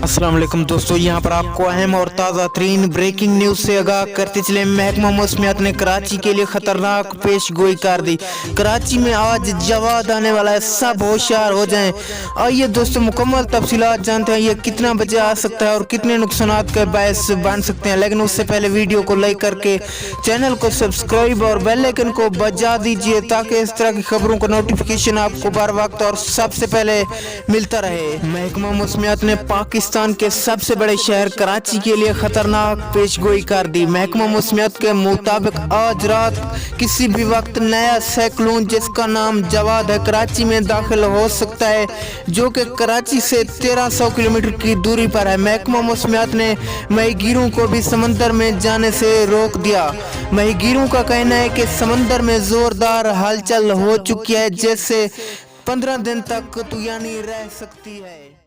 अस्सलाम वालेकुम दोस्तों, यहाँ पर आपको अहम और ताज़ा तरीन ब्रेकिंग न्यूज़ से आगाह करते चले। महकमा मौसमियात ने कराची के लिए खतरनाक पेश गोई कर दी। कराची में आज जवाद आने वाला है, सब होशियार हो जाएं। आइए दोस्तों मुकम्मल तफसीलात जानते हैं, ये कितना बजे आ सकता है और कितने नुकसानात का बायस बन सकते हैं। लेकिन उससे पहले वीडियो को लाइक करके चैनल को सब्सक्राइब और बेल आइकन को बजा दीजिए ताकि इस तरह की खबरों का नोटिफिकेशन आपको बर वक्त और सबसे पहले मिलता रहे। महकमा मौसमियात ने पाकिस्तान के सबसे बड़े शहर कराची के लिए खतरनाक पेशगोई कर दी। महकमा मौसमियात के मुताबिक आज रात किसी भी वक्त नया साइक्लोन जिसका नाम जवाद है कराची में दाखिल हो सकता है, जो कि कराची से 1300 किलोमीटर की दूरी पर है। महकमा मौसमियात ने माहीगीरों को भी समंदर में जाने से रोक दिया। माहीगीरों का कहना है कि समंदर में जोरदार हलचल हो चुकी है, जिससे 15 दिन तक तूफानी रह सकती है।